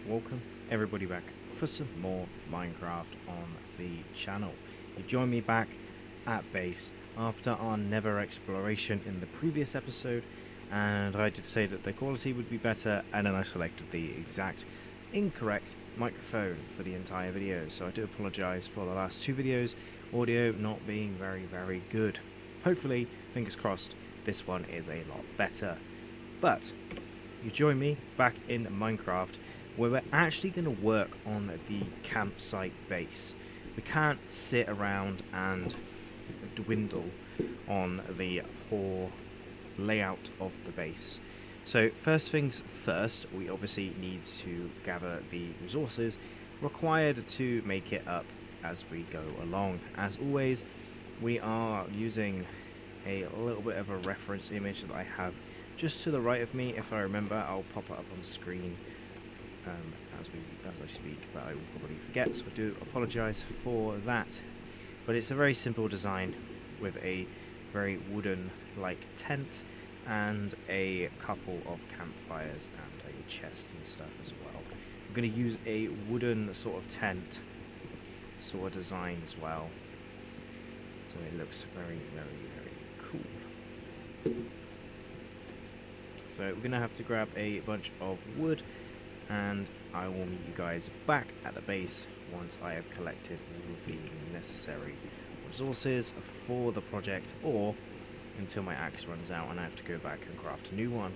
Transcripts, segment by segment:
welcome everybody back for some more Minecraft on the channel. You join me back at base after our Nether exploration in the previous episode, and I did say that the quality would be better, and then I selected the exact incorrect microphone for the entire video, so I do apologise for the last two videos, audio not being very good. Hopefully, fingers crossed, this one is a lot better. But you join me back in Minecraft, where we're actually going to work on the campsite base. We can't sit around and dwindle on the poor layout of the base. So first things first, we obviously need to gather the resources required to make it up as we go along. As always, we are using a little bit of a reference image that I have just to the right of me. If I remember, I'll pop it up on screen as I speak, but I will probably forget, so I do apologise for that. But it's a very simple design with a very wooden-like tent and a couple of campfires and a chest and stuff as well. I'm going to use a wooden sort of tent sort of design as well, so it looks very cool. So we're going to have to grab a bunch of wood, and I will meet you guys back at the base once I have collected all of the necessary resources for the project, or until my axe runs out and I have to go back and craft a new one.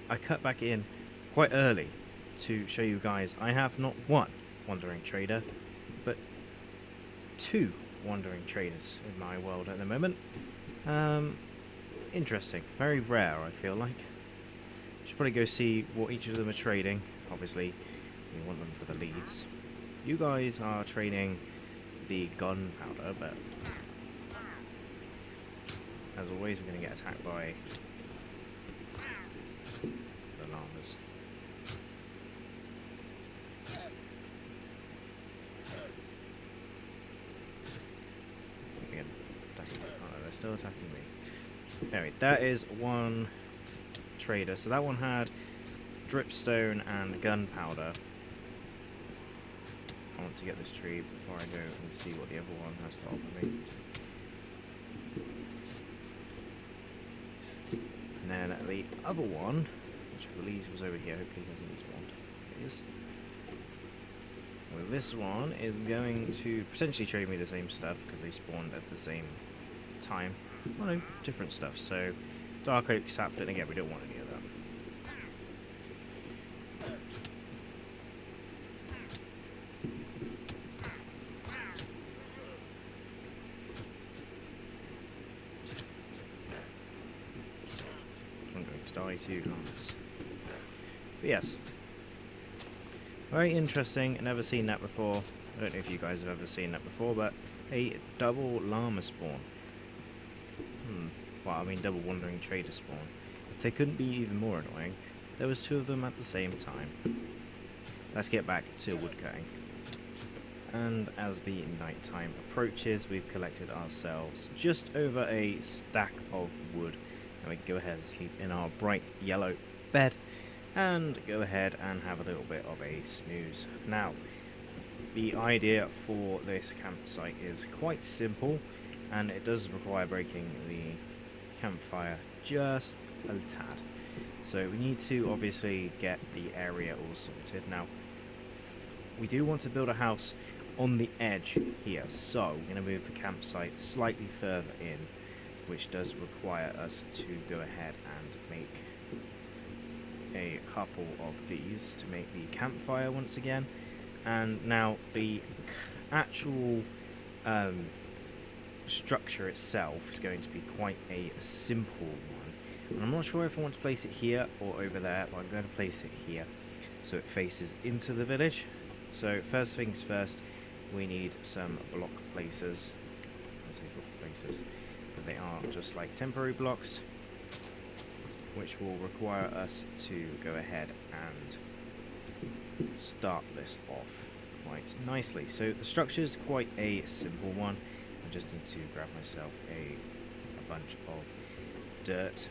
I cut back in quite early to show you guys I have not one wandering trader, but two wandering traders in my world at the moment. Interesting, very rare, I feel like. Should probably go see what each of them are trading. Obviously, we want them for the leads. You guys are trading the gunpowder, but as always, we're going to get attacked by the llamas. Again, attacking. Oh no, they're still attacking me. Anyway, that is one trader. So that one had dripstone and gunpowder. I want to get this tree before I go and see what the other one has to offer me. And then the other one, which I believe was over here, hopefully he hasn't spawned. It is. Well, this one is going to potentially trade me the same stuff because they spawned at the same time. Well, no, different stuff. So, dark oak sapling, again, we don't want any of that. I'm going to die too, llamas. But yes. Very interesting, never seen that before. I don't know if you guys have ever seen that before, but a double llama spawn. Well, I mean double wandering trader spawn. If they couldn't be even more annoying, there was two of them at the same time. Let's get back to woodcutting. And as the night time approaches, we've collected ourselves just over a stack of wood. And we can go ahead and sleep in our bright yellow bed and go ahead and have a little bit of a snooze. Now, the idea for this campsite is quite simple, and it does require breaking the campfire just a tad. So we need to obviously get the area all sorted. Now, we do want to build a house on the edge here, so we're going to move the campsite slightly further in, which does require us to go ahead and make a couple of these to make the campfire once again. And now the actual structure itself is going to be quite a simple one, and I'm not sure if I want to place it here or over there, but I'm going to place it here so it faces into the village. So first things first, we need some block placers. I say block placers, but they are just like temporary blocks, which will require us to go ahead and start this off quite nicely. So the structure is quite a simple one. I just need to grab myself a bunch of dirt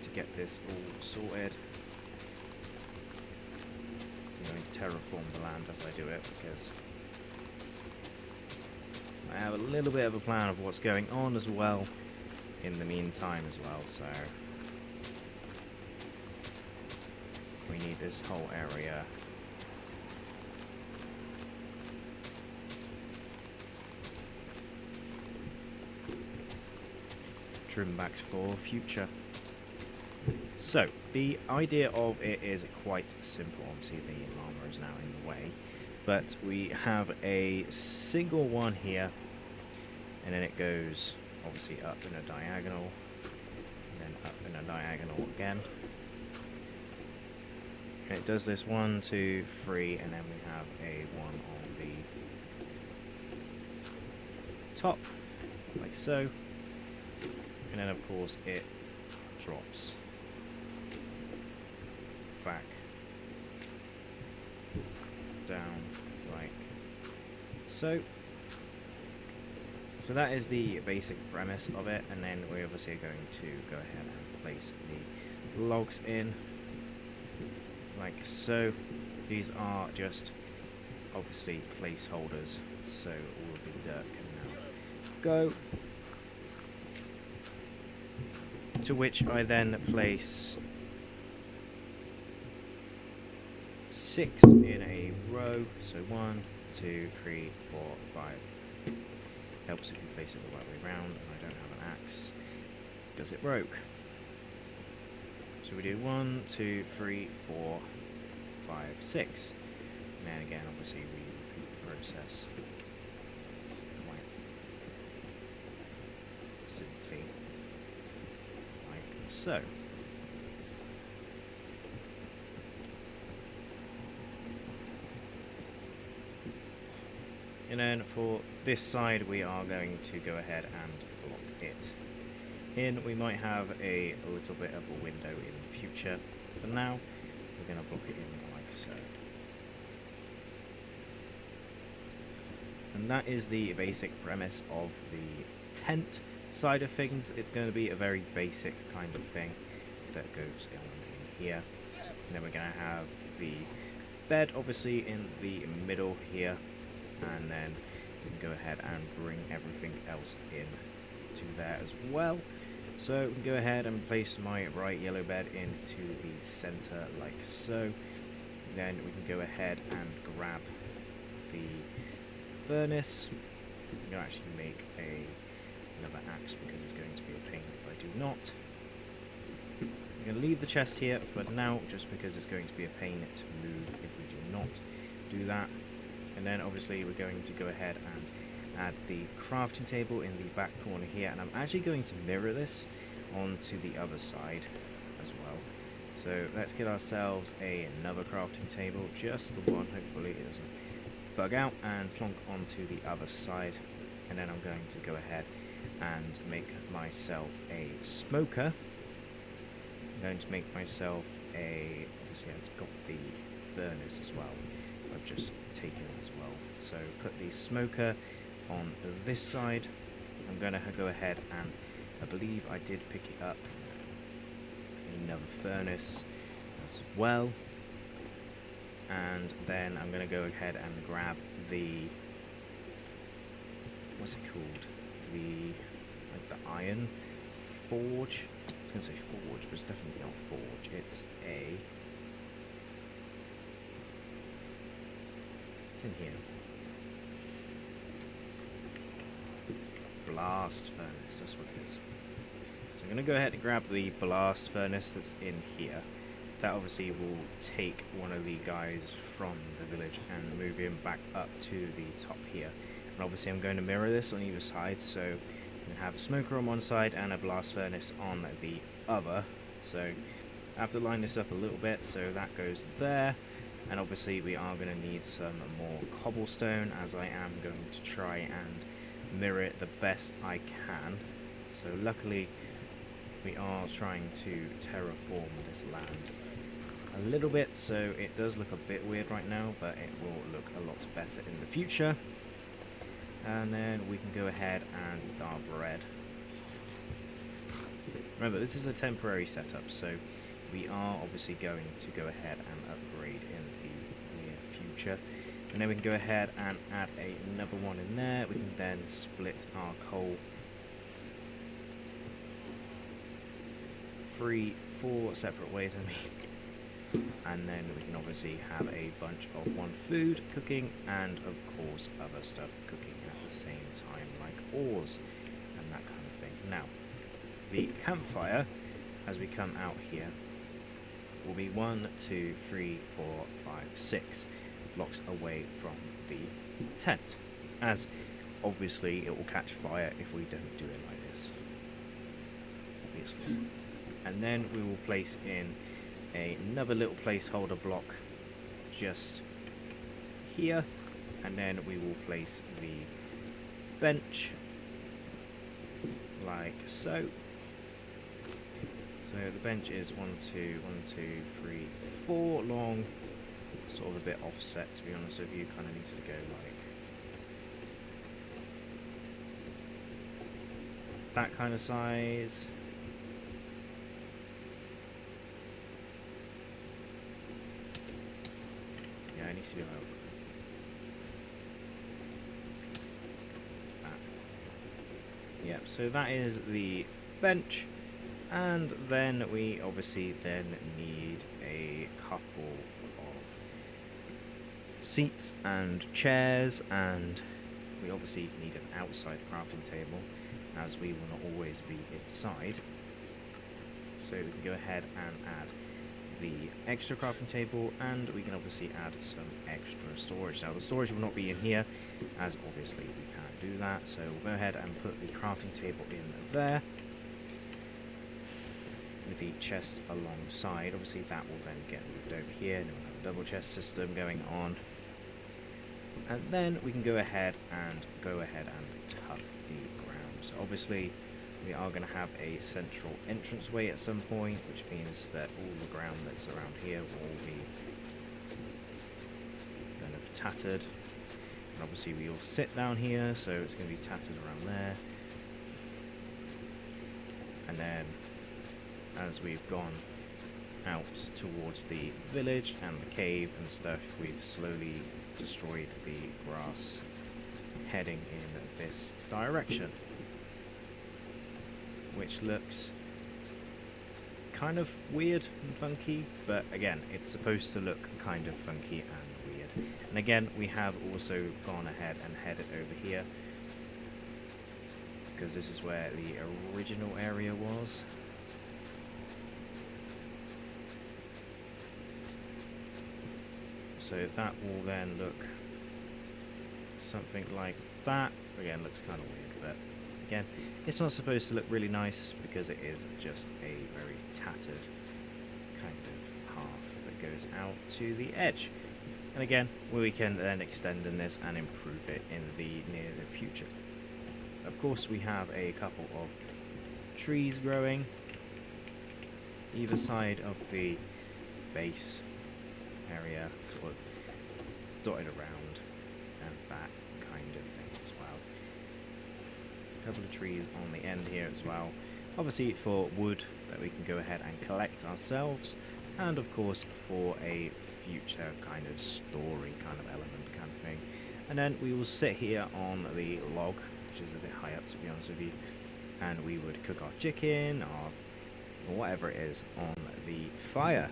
to get this all sorted. terraform the land as I do it, because I have a little bit of a plan of what's going on as well in the meantime as well, so we need this whole area trimmed back for future. So, the idea of it is quite simple. Obviously the llama is now in the way, but we have a single one here, and then it goes obviously up in a diagonal, and then up in a diagonal again. And it does this 1, 2, 3, and then we have a one on the top, like so. And then of course it drops back down like so. So that is the basic premise of it, and then we obviously are going to go ahead and place the logs in like so. These are just obviously placeholders, so all of the dirt can now go. To which I then place 6 in a row, so 1, 2, 3, 4, 5. Helps if you place it the right way round, and I don't have an axe because it broke. So we do 1, 2, 3, 4, 5, 6. And then again, obviously, we repeat the process. Quite simply, like so. And then for this side, we are going to go ahead and block it in. We might have a little bit of a window in the future. For now, we're going to block it in like so. And that is the basic premise of the tent side of things. It's going to be a very basic kind of thing that goes on in here. And then we're going to have the bed obviously in the middle here. And then we can go ahead and bring everything else in to there as well. So we can go ahead and place my bright yellow bed into the center like so. Then we can go ahead and grab the furnace. I'm going to actually make another axe because it's going to be a pain if I do not. I'm going to leave the chest here for now just because it's going to be a pain to move if we do not do that. And then obviously we're going to go ahead and add the crafting table in the back corner here, and I'm actually going to mirror this onto the other side as well. So let's get ourselves another crafting table, just the one, hopefully it doesn't bug out, and plonk onto the other side. And then I'm going to go ahead and make myself a smoker. I'm going to make myself obviously I've got the furnace as well, I've just taken as well. So put the smoker on this side. I'm going to go ahead and I believe I did pick it up another furnace as well. And then I'm going to go ahead and grab the, what's it called? The iron forge. I was going to say forge, but it's definitely not forge. It's in here. Blast furnace, that's what it is. So I'm going to go ahead and grab the blast furnace that's in here. That obviously will take one of the guys from the village and move him back up to the top here. And obviously I'm going to mirror this on either side, so I'm going to have a smoker on one side and a blast furnace on the other. So I have to line this up a little bit, so that goes there. And obviously we are going to need some more cobblestone, as I am going to try and mirror it the best I can. So luckily we are trying to terraform this land a little bit, so it does look a bit weird right now, but it will look a lot better in the future. And then we can go ahead and eat our bread. Remember, this is a temporary setup, so we are obviously going to go ahead and upgrade in the near future. And then we can go ahead and add another one in there. We can then split our coal 4 separate ways, I mean. And then we can obviously have a bunch of one food cooking and of course other stuff cooking at the same time, like ores and that kind of thing. Now, the campfire, as we come out here, will be 1, 2, 3, 4, 5, 6 blocks away from the tent, as obviously it will catch fire if we don't do it like this, obviously. And then we will place in another little placeholder block just here, and then we will place the bench like so. So the bench is 1, 2, 3, 4 long, sort of a bit offset, to be honest with you. Kind of needs to go like that kind of size. Yeah, it needs to be about that. Yep, so that is the bench. And then we obviously then need a couple of seats and chairs, and we obviously need an outside crafting table, as we will not always be inside. So we can go ahead and add the extra crafting table, and we can obviously add some extra storage. Now the storage will not be in here, as obviously we can't do that, so we'll go ahead and put the crafting table in there, with the chest alongside. Obviously that will then get moved over here, and we'll have a double chest system going on. And then we can go ahead and tuff the ground. So obviously we are going to have a central entranceway at some point, which means that all the ground that's around here will be kind of tattered. And obviously we all sit down here, so it's going to be tattered around there. And then as we've gone out towards the village and the cave and stuff, we've slowly destroyed the grass heading in this direction, which looks kind of weird and funky, but again, it's supposed to look kind of funky and weird. And again, we have also gone ahead and headed over here, because this is where the original area was. So that will then look something like that. Again, looks kind of weird, but again, it's not supposed to look really nice because it is just a very tattered kind of path that goes out to the edge. And again, we can then extend in this and improve it in the near future. Of course, we have a couple of trees growing either side of the base area, sort of dotted around, and that kind of thing as well. A couple of trees on the end here as well, obviously for wood that we can go ahead and collect ourselves, and of course for a future kind of story kind of element kind of thing. And then we will sit here on the log, which is a bit high up to be honest with you, and we would cook our chicken or whatever it is on the fire.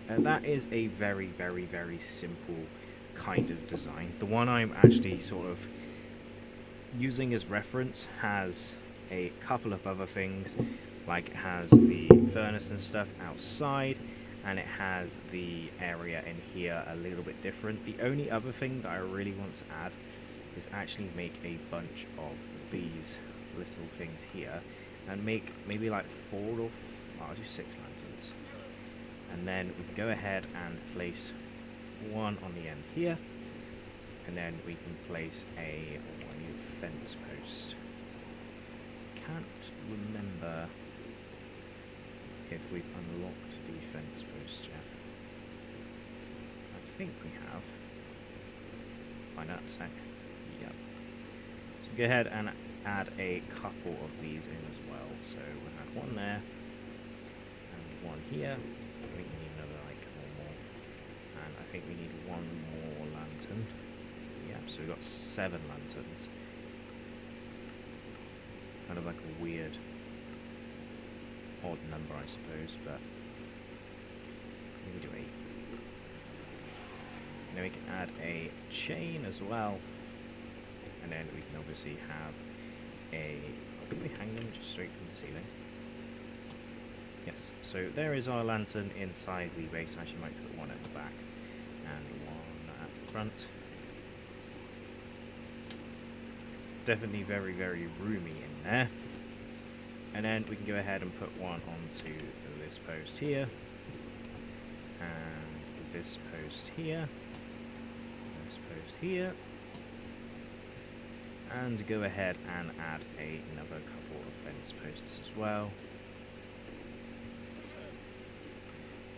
And that is a very, very, very simple kind of design. The one I'm actually sort of using as reference has a couple of other things, like it has the furnace and stuff outside, and it has the area in here a little bit different. The only other thing that I really want to add is actually make a bunch of these little things here, and make maybe like 4 or I'll do 6 lanterns. And then we can go ahead and place one on the end here, and then we can place a fence post. Can't remember if we've unlocked the fence post yet. I think we have. Find out in a sec. Yep. So go ahead and add a couple of these in as well. So we'll have one there and one here. I think we need another like one more, and I think we need one more lantern. Yeah, so we've got 7 lanterns. Kind of like a weird, odd number, I suppose, but we can do 8. And then we can add a chain as well. And then we can obviously have a... Can we hang them just straight from the ceiling? Yes, so there is our lantern inside the base. I actually might put one at the back and one at the front. Definitely very, very roomy in there. And then we can go ahead and put one onto this post here. And this post here. This post here. And go ahead and add another couple of fence posts as well.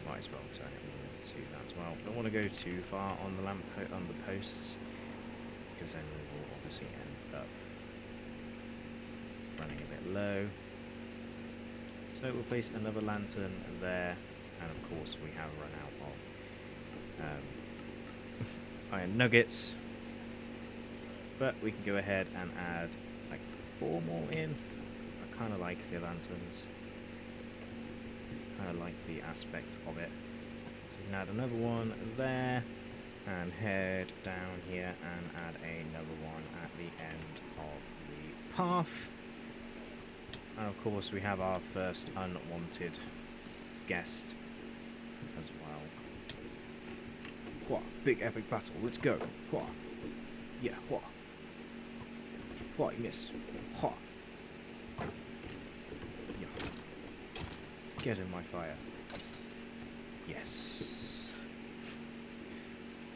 Might as well turn it all into that as well. Don't want to go too far on the posts, because then we will obviously end up running a bit low. So we'll place another lantern there, and of course we have run out of iron nuggets. But we can go ahead and add like 4 more in. I kind of like the lanterns. I like the aspect of it. So we can add another one there, and head down here and add another one at the end of the path. And of course we have our first unwanted guest as well. What? Big epic battle, let's go. What? Yeah, what? What, you missed. What? Yeah. Get in my fire. Yes.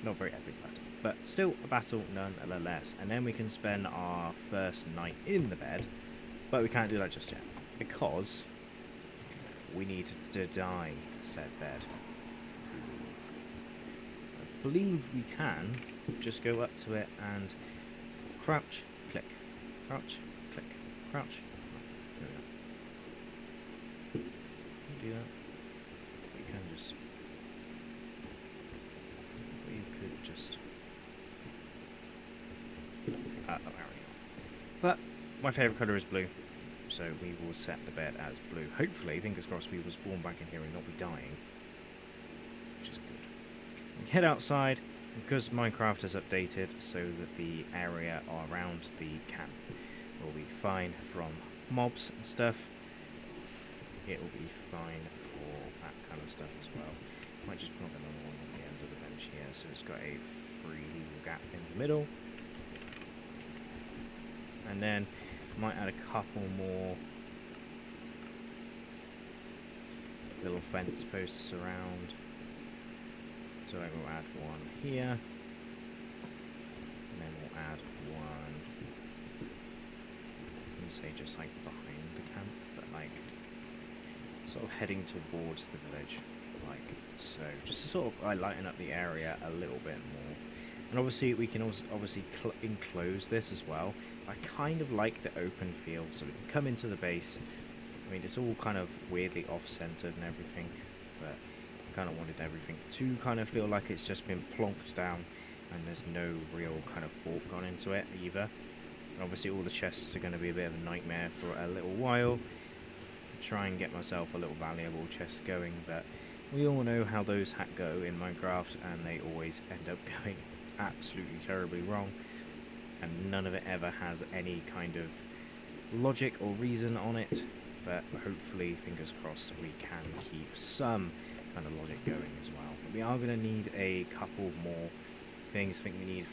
Not very epic battle, but still a battle nonetheless. And then we can spend our first night in the bed. But we can't do that just yet, because we need to dye said bed. I believe we can just go up to it and crouch, click, crouch, click, crouch. There we go. You do that. We can just... We could just... there we go. But my favourite colour is blue. So we will set the bed as blue. Hopefully, fingers crossed, we will spawn back in here and not be dying. Which is good. We head outside, because Minecraft has updated so that the area around the camp will be fine from mobs and stuff. It will be fine for that kind of stuff as well. Might just put another one on the end of the bench here, so it's got a free gap in the middle. And then might add a couple more little fence posts around. So I will add one here, and then we'll add one, I wouldn't say just like behind the camp, but like sort of heading towards the village, like so, just to sort of lighten up the area a little bit more. And obviously we can also enclose this as well. I kind of like the open feel, so we can come into the base. I mean, it's all kind of weirdly off-centered and everything, but I kind of wanted everything to kind of feel like it's just been plonked down and there's no real kind of thought gone into it either. And obviously all the chests are going to be a bit of a nightmare for a little while. Try and get myself a little valuable chest going, but we all know how those go in Minecraft, and they always end up going absolutely terribly wrong, and none of it ever has any kind of logic or reason on it. But hopefully, fingers crossed, we can keep some kind of logic going as well. But we are going to need a couple more things. I think we need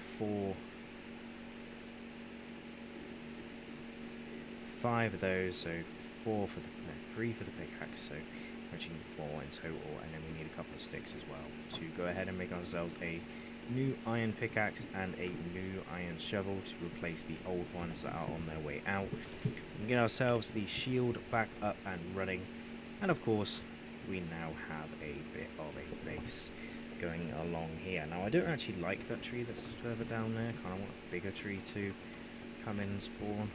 5 of those, so 3 for the pickaxe, so actually 4 in total, and then we need a couple of sticks as well to go ahead and make ourselves a new iron pickaxe and a new iron shovel to replace the old ones that are on their way out. We can get ourselves the shield back up and running, and of course we now have a bit of a base going along here. Now I don't actually like that tree that's further down there, kind of want a bigger tree to come in and spawn.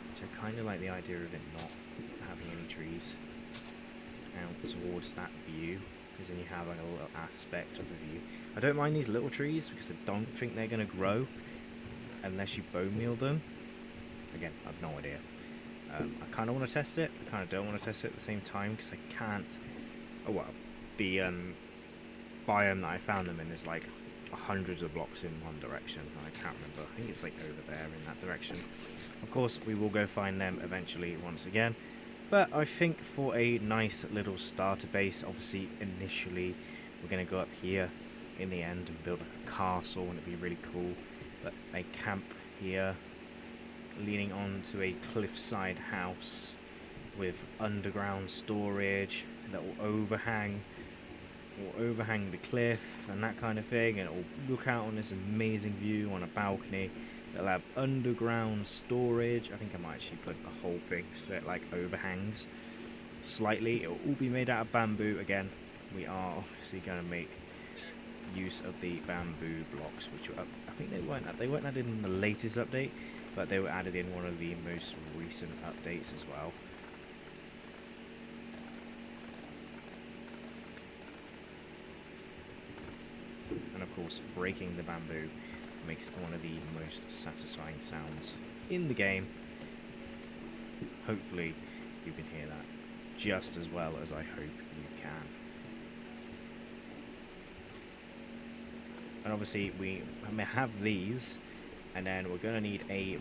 Which I kind of like the idea of it not having any trees out towards that view. because then you have like a little aspect of the view. I don't mind these little trees because I don't think they're going to grow unless you bone meal them. Again, I've no idea. I kind of want to test it. I kind of don't want to test it at the same time because I can't. Oh well, the biome that I found them in is like hundreds of blocks in one direction. I can't remember. I think it's like over there in that direction. Of course, we will go find them eventually once again. But I think for a nice little starter base, obviously initially we're going to go up here in the end and build a castle, and it'd be really cool. But a camp here, leaning onto a cliffside house with underground storage that will overhang the cliff and that kind of thing, and it will look out on this amazing view on a balcony. It'll have underground storage. I think I might actually put the whole thing so it like overhangs slightly. It will all be made out of bamboo. Again, we are obviously going to make use of the bamboo blocks, which were I think they weren't added in the latest update, but they were added in one of the most recent updates as well. And of course, breaking the bamboo makes one of the most satisfying sounds in the game. Hopefully you can hear that just as well as I hope you can. And obviously we have these, and then we're going to need a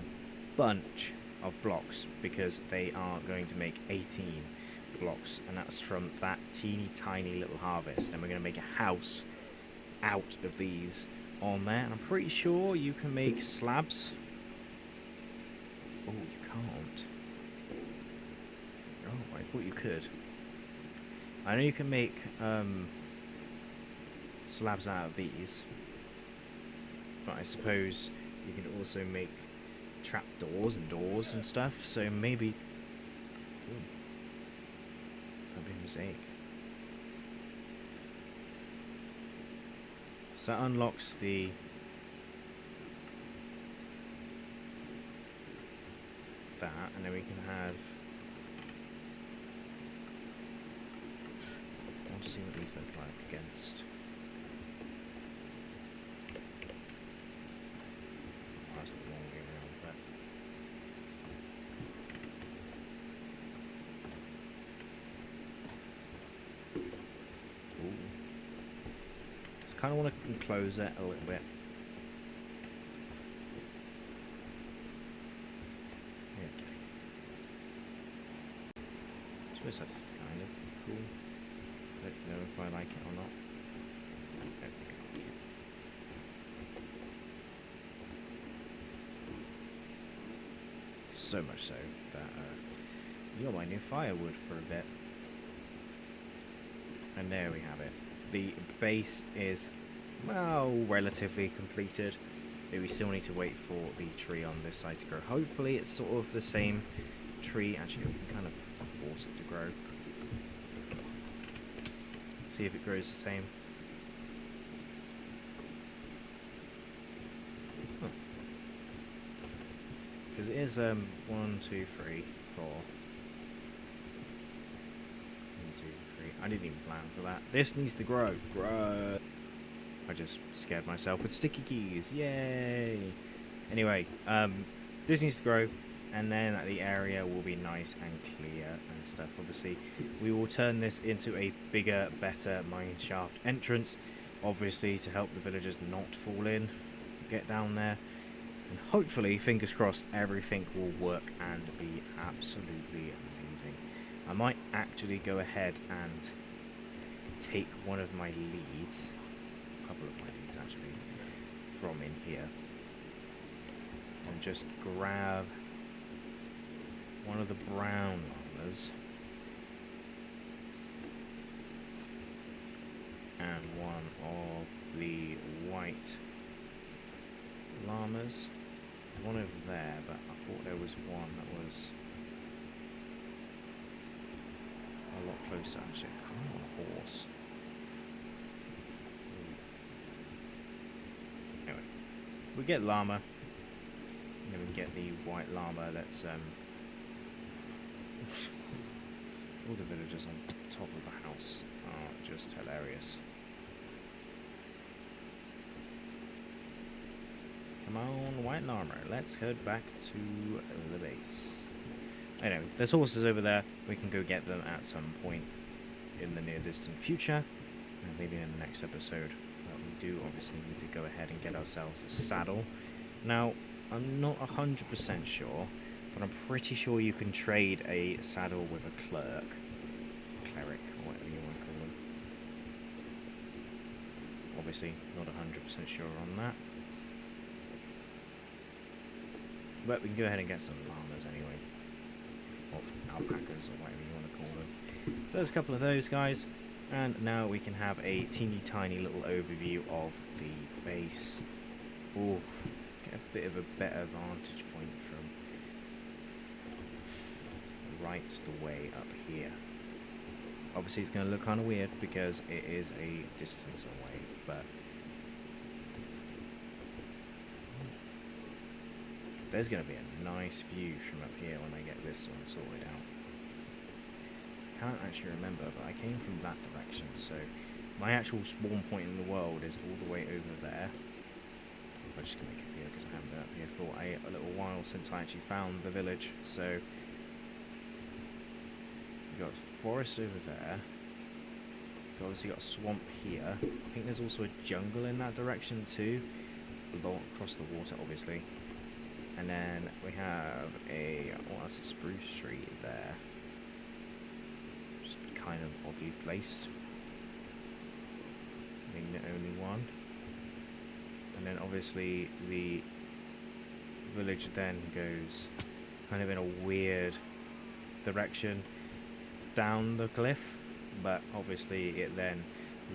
bunch of blocks because they are going to make 18 blocks, and that's from that teeny tiny little harvest. And we're going to make a house out of these on there, and I'm pretty sure you can make slabs. Oh, you can't. Oh, I thought you could. I know you can make slabs out of these, but I suppose you can also make trapdoors and doors and stuff, so maybe... Ooh. That'd be a mistake. So that unlocks the... that, and then we can have... I want to see what these look like against... Oh, that's the wrong way around, but... Kind of want to enclose it a little bit. Okay. I suppose that's kind of cool. I don't know if I like it or not. I don't think I like it. So much so that you're my new firewood for a bit. And there we have it. The base is, well, relatively completed. We still need to wait for the tree on this side to grow. Hopefully it's sort of the same tree. Actually, we can kind of force it to grow. See if it grows the same. Because it is 1, 2, 3, 4. I didn't even plan for that. This needs to grow. Grow. I just scared myself with sticky keys. Yay! Anyway, this needs to grow, and then the area will be nice and clear and stuff. Obviously, we will turn this into a bigger, better mine shaft entrance, obviously to help the villagers not fall in, get down there, and hopefully, fingers crossed, everything will work and be absolutely amazing. I might actually go ahead and take one of my leads, a couple of my leads actually, from in here, and just grab one of the brown llamas and one of the white llamas. One over there, but I thought there was one that was a lot closer actually. I kind of want a horse. Anyway, we get llama, and then we get the white llama that's all the villagers on top of the house are just hilarious. Come on, white armor. Let's head back to the base. Anyway, there's horses over there. We can go get them at some point in the near distant future, maybe in the next episode. But we do obviously need to go ahead and get ourselves a saddle. Now, I'm not 100% sure, but I'm pretty sure you can trade a saddle with a cleric, or whatever you want to call them. Obviously, not 100% sure on that. But we can go ahead and get some llamas anyway. Or alpacas, or whatever you want to call them. So there's a couple of those guys. And now we can have a teeny tiny little overview of the base. Ooh, get a bit of a better vantage point from right the way up here. Obviously it's going to look kind of weird because it is a distance away, but there's going to be a nice view from up here when I get this one sorted out. Can't actually remember, but I came from that direction, so my actual spawn point in the world is all the way over there. I'm just going to make it here because I haven't been up here for a little while since I actually found the village. So we've got forest over there. We've obviously got a swamp here. I think there's also a jungle in that direction too, across the water obviously. And then we have a spruce tree there. Just kind of oddly placed. I mean, the only one. And then obviously the village then goes kind of in a weird direction down the cliff, but obviously it then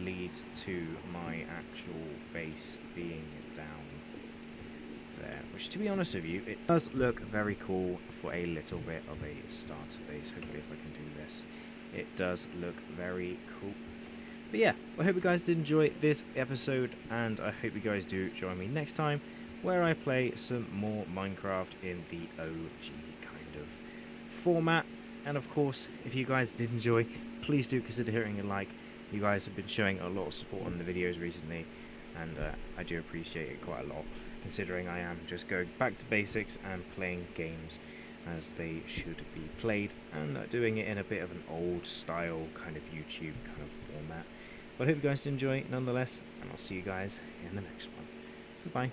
leads to my actual base being down there, which, to be honest with you, it does look very cool for a little bit of a starter base. Hopefully if I can do this, it does look very cool. But yeah, I hope you guys did enjoy this episode, and I hope you guys do join me next time where I play some more Minecraft in the OG kind of format. And of course, if you guys did enjoy, please do consider hitting a like. You guys have been showing a lot of support on the videos recently, and I do appreciate it quite a lot, considering I am just going back to basics and playing games as they should be played, and doing it in a bit of an old style kind of YouTube kind of format. But I hope you guys enjoy nonetheless, and I'll see you guys in the next one. Goodbye.